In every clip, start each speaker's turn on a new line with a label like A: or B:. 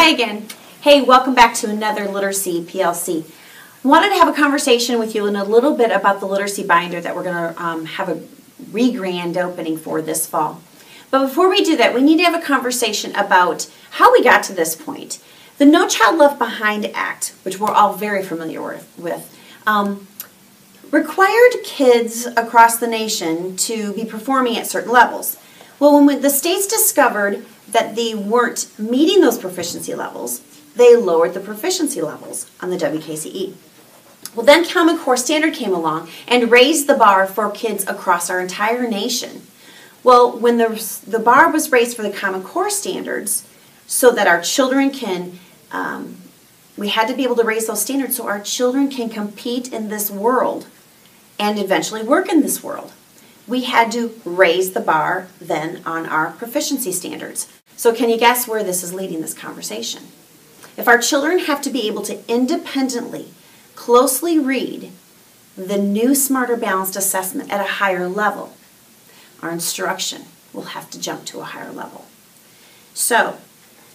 A: Hi again. Hey, welcome back to another Literacy PLC. Wanted to have a conversation with you in a little bit about the literacy binder that we're going to have a re-grand opening for this fall. But before we do that, we need to have a conversation about how we got to this point. The No Child Left Behind Act, which we're all very familiar with, required kids across the nation to be performing at certain levels. Well, when the states discovered that they weren't meeting those proficiency levels, they lowered the proficiency levels on the WKCE. Well, then Common Core Standard came along and raised the bar for kids across our entire nation. Well, when the bar was raised for the Common Core standards so that our children can, we had to be able to raise those standards so our children can compete in this world and eventually work in this world. We had to raise the bar then on our proficiency standards. So can you guess where this is leading this conversation? If our children have to be able to independently, closely read the new Smarter Balanced Assessment at a higher level, our instruction will have to jump to a higher level. So,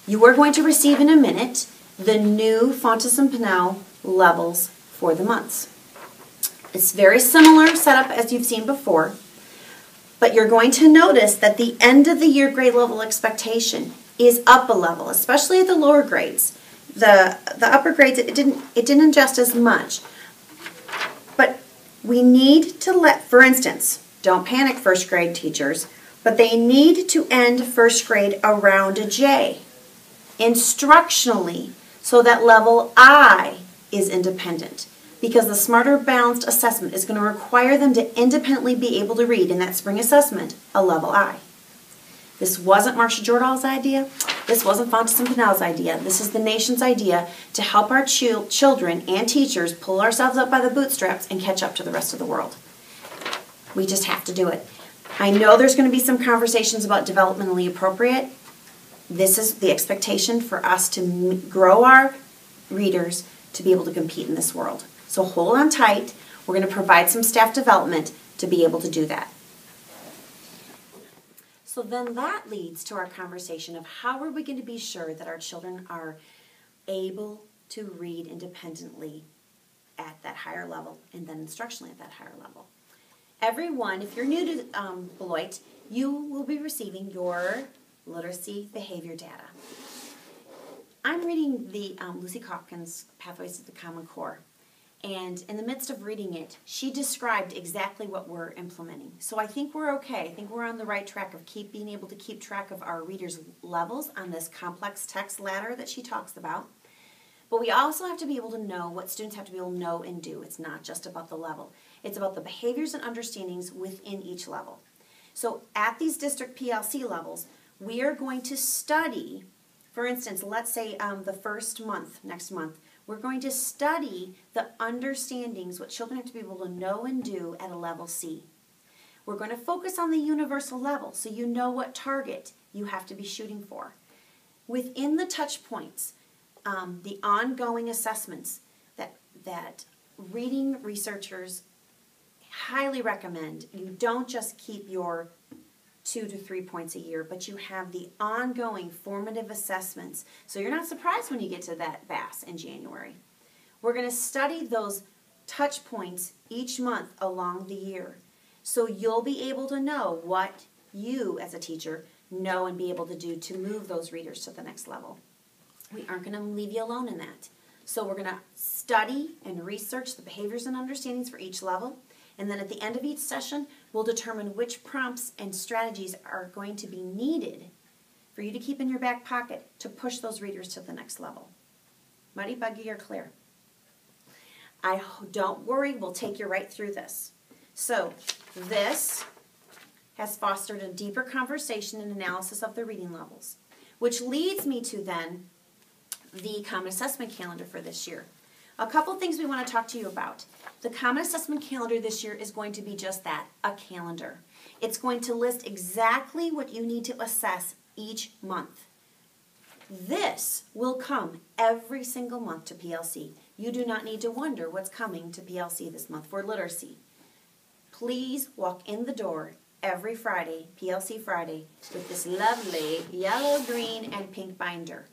A: you are going to receive in a minute the new Fontes and Pinnell levels for the months. It's very similar setup as you've seen before, but you're going to notice that the end of the year grade level expectation is up a level, especially at the lower grades. The upper grades, it didn't adjust as much. But we need to for instance, don't panic first grade teachers, but they need to end first grade around a J instructionally so that level I is independent. Because the Smarter Balanced Assessment is going to require them to independently be able to read in that spring assessment a level I. This wasn't Marcia Jordahl's idea. This wasn't Fontes and Pinnell's idea. This is the nation's idea to help our children and teachers pull ourselves up by the bootstraps and catch up to the rest of the world. We just have to do it. I know there's going to be some conversations about developmentally appropriate. This is the expectation for us to grow our readers to be able to compete in this world. So hold on tight. We're going to provide some staff development to be able to do that. So then that leads to our conversation of how are we going to be sure that our children are able to read independently at that higher level and then instructionally at that higher level. Everyone, if you're new to Beloit, you will be receiving your literacy behavior data. I'm reading the Lucy Hopkins Pathways to the Common Core. And in the midst of reading it, she described exactly what we're implementing. So I think we're okay. I think we're on the right track of being able to keep track of our readers' levels on this complex text ladder that she talks about. But we also have to be able to know what students have to be able to know and do. It's not just about the level. It's about the behaviors and understandings within each level. So at these district PLC levels, we are going to study, for instance, let's say the first month, next month, we're going to study the understandings, what children have to be able to know and do at a level C. We're going to focus on the universal level so you know what target you have to be shooting for. Within the touch points, the ongoing assessments that reading researchers highly recommend, you don't just keep your 2 to 3 points a year, but you have the ongoing formative assessments. So you're not surprised when you get to that BAS in January. We're going to study those touch points each month along the year. So you'll be able to know what you as a teacher know and be able to do to move those readers to the next level. We aren't going to leave you alone in that. So we're going to study and research the behaviors and understandings for each level. And then at the end of each session, we'll determine which prompts and strategies are going to be needed for you to keep in your back pocket to push those readers to the next level. Muddy, buggy, or clear? Don't worry, we'll take you right through this. So this has fostered a deeper conversation and analysis of the reading levels, which leads me to then the Common Assessment Calendar for this year. A couple things we want to talk to you about. The Common Assessment Calendar this year is going to be just that, a calendar. It's going to list exactly what you need to assess each month. This will come every single month to PLC. You do not need to wonder what's coming to PLC this month for literacy. Please walk in the door every Friday, PLC Friday, with this lovely yellow, green, and pink binder.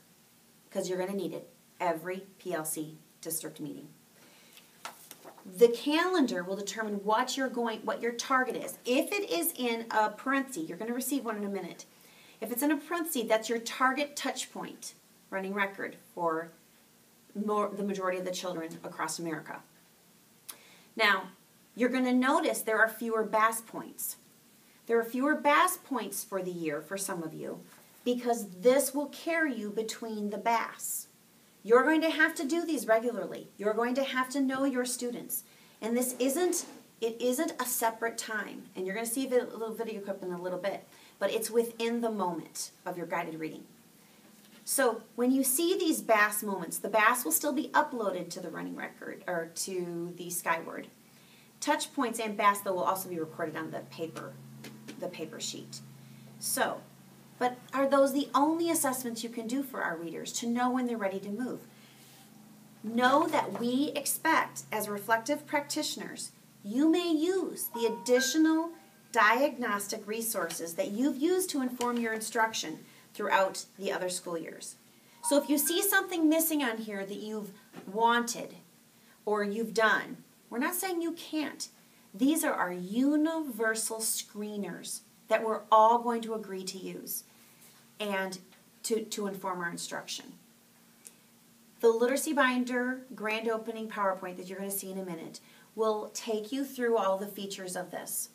A: because you're going to need it every PLC district meeting. The calendar will determine what your target is. If it is in a parenthesis, you're going to receive one in a minute. If it's in a parenthesis, that's your target touch point, running record for the majority of the children across America. Now, you're going to notice there are fewer BAS points. There are fewer BAS points for the year for some of you because this will carry you between the BAS. You're going to have to do these regularly. You're going to have to know your students. And it isn't a separate time. And you're going to see a little video clip in a little bit. But it's within the moment of your guided reading. So when you see these BAS moments, the BAS will still be uploaded to the running record or to the Skyward. Touch points and BAS, though, will also be recorded on the paper sheet. So, but are those the only assessments you can do for our readers to know when they're ready to move? Know that we expect, as reflective practitioners, you may use the additional diagnostic resources that you've used to inform your instruction throughout the other school years. So if you see something missing on here that you've wanted or you've done, we're not saying you can't. These are our universal screeners that we're all going to agree to use and to inform our instruction. The Literacy Binder grand opening PowerPoint that you're going to see in a minute will take you through all the features of this.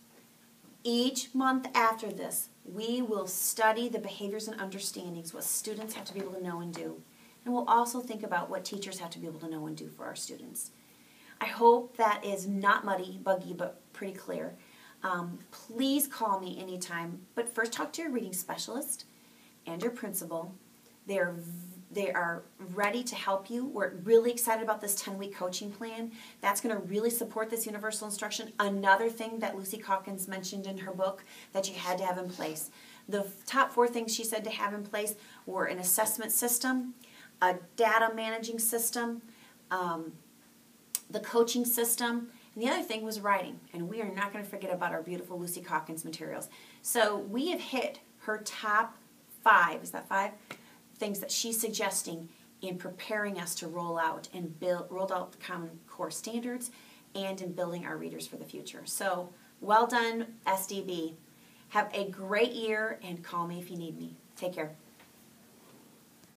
A: Each month after this, we will study the behaviors and understandings, what students have to be able to know and do. And we'll also think about what teachers have to be able to know and do for our students. I hope that is not muddy, buggy, but pretty clear. Please call me anytime, but first talk to your reading specialist and your principal. They are ready to help you. We're really excited about this 10-week coaching plan. That's going to really support this universal instruction. Another thing that Lucy Calkins mentioned in her book that you had to have in place. The top 4 things she said to have in place were an assessment system, a data managing system, the coaching system, and the other thing was writing. And we are not going to forget about our beautiful Lucy Calkins materials. So we have hit her top 5, is that 5? Things that she's suggesting in preparing us to roll out and roll out the Common Core standards and in building our readers for the future. So well done, SDB. Have a great year and call me if you need me. Take care.